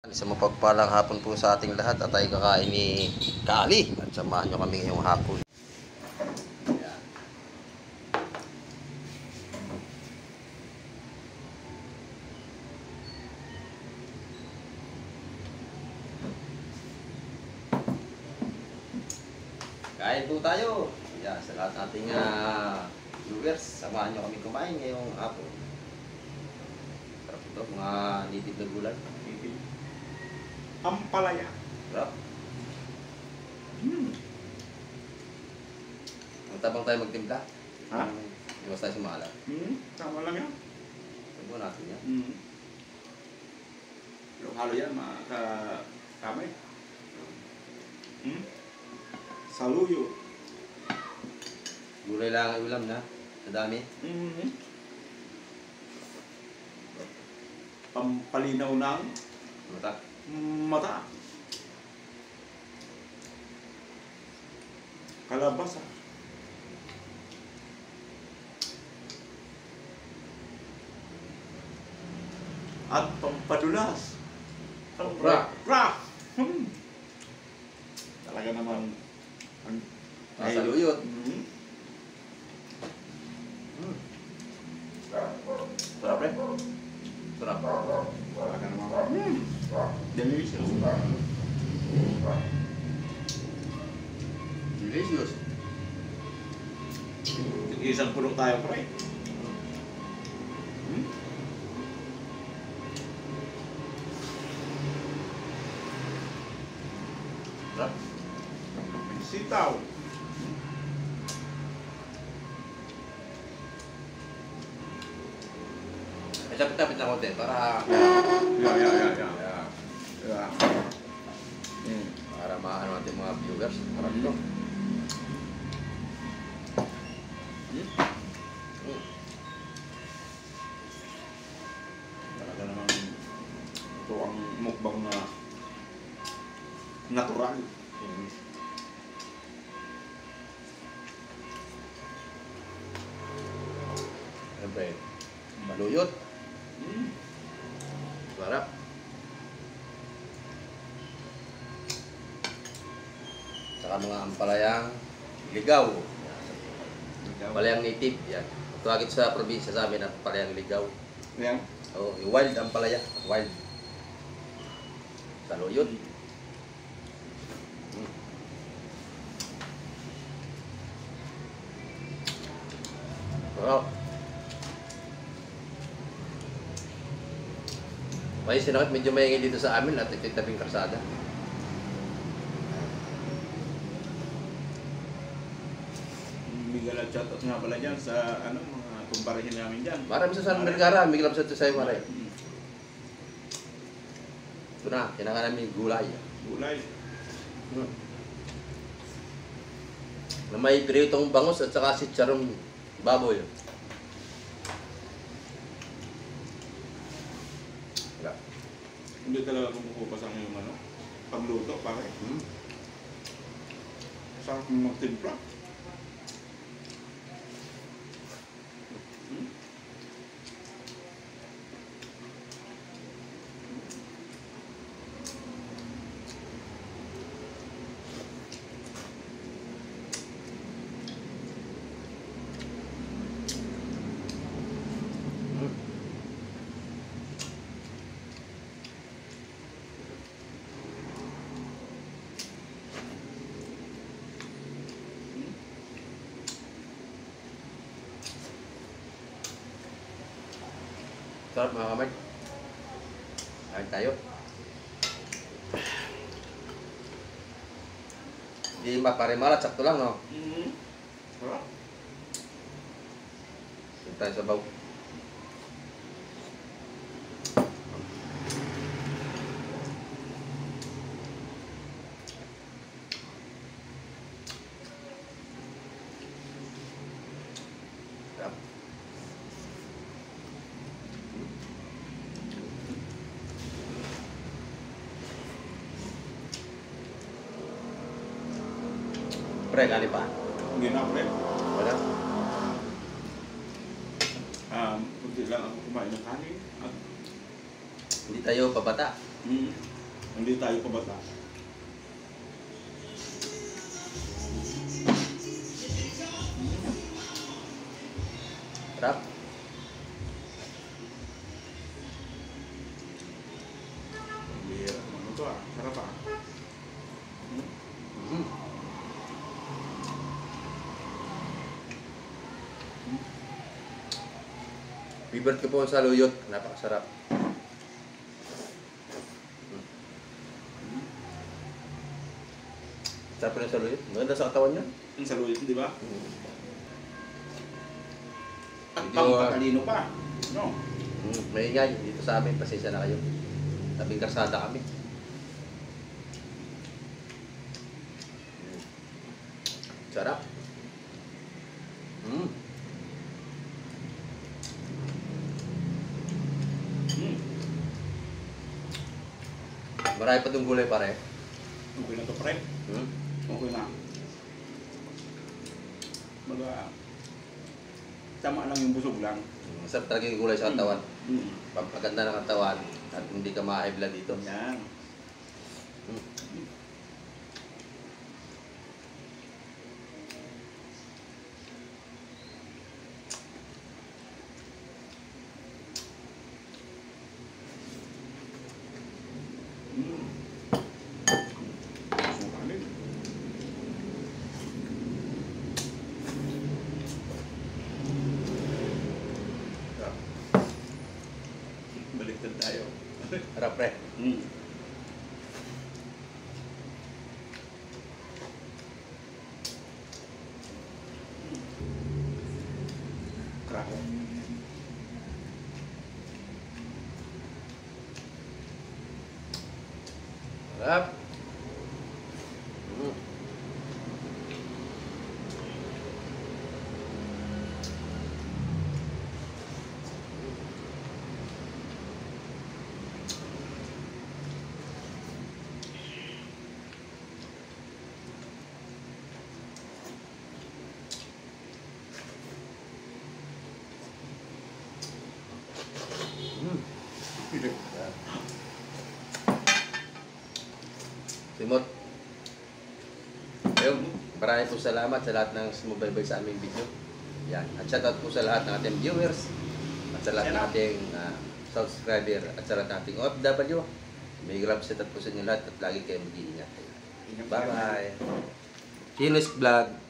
Isang mapagpalang hapon po sa ating lahat at tayo kakain ni Kali at samahan nyo kami ngayong hapon. Ayan. Kain po tayo. Ayan, sa lahat nating viewers, samahan nyo kami kumain ngayong hapon. Sarap ito, mga native na gulay. Ampalaya. Sarap. Magtabang tayo magtimpla. Ha? Iwas tayo sa maalat. Tama lang yan. Sabuhan natin yan. Yung halo yan, kamay. Saluyo. Gulay lang ang ulam na. Sa dami. Pampalinaw ng Mata. mata. Kalabasa. At pampadulas. Bra. Talaga naman Saluyot. Sarap rin. Sarap. Talaga naman delicious. Delicious. Isang puno tayo, pre. Sarap. Sitaw. Ay, tapit-tapit na konti para Yeah. para maano natin mga viewers. Sarap ito. Talaga naman ito ang mukbang na natural. Siyempre, maluyot. Sarap. Saka mga ampalayang ligaw. Ampalayang native. Yan. Tawagin sa probinsya sa amin ang ampalayang ligaw. Yan. Oh, yung wild ampalaya. Wild. Saluyot. Sarap. May sinakit medyo maingay dito sa amin at ito yung tabing karsada. Miguel at shoutout nga pala dyan sa mga kumparahin namin dyan. Marami sa San Vergara, may kilap sa Tisay Maray. Ito na, kinakain namin gulay. Gulay. Na may piritong bangus at saka sitsarong baboy. Hindi talaga kumukupas ang yung pagluto, pare. Sarap mong magtimpla. Sarap mga kamay. Kain tayo. Hindi maparimalat, sakto lang, no? Sarap. Ito tayo sa baw. Sarap. Pre, kali pa? Hindi na, pre. Wala? Kunti lang ako kumain ng kanin. Hindi tayo pabata. Mm. Hindi tayo pabata. Sarap. Bihira naman ito ah. Sarap ah. Mm. Favorite ko po ang saluyot. Napakasarap. Sarap po ng saluyot. Maganda sa katawan niya. Ang saluyot, di ba? At Medyo, pang patalino pa. No? Maingay. Dito sa amin, pasensya na kayo. Tabing karsada kami. Sarap. Mm. Marami pa itong gulay pare. Okay na to, pre. Okay na. Baga, tama lang yung busog lang. Masarap talaga yung gulay sa katawan. Mm. Pampaganda ng katawan at hindi ka ma-high dito. Yan. Sukanin. Baliktad tayo. Harap pre. Mm. Crack. Harap. Mm. Simot. Ayun, maraming po salamat sa lahat ng sumubaybay sa aming video. Yan. At shoutout po sa lahat ng ating viewers at sa lahat ng ating subscriber at sa lahat ng ating OFW. May grab shoutout po sa inyo lahat at lagi kayong mag-iingat. Bye-bye. See you next vlog.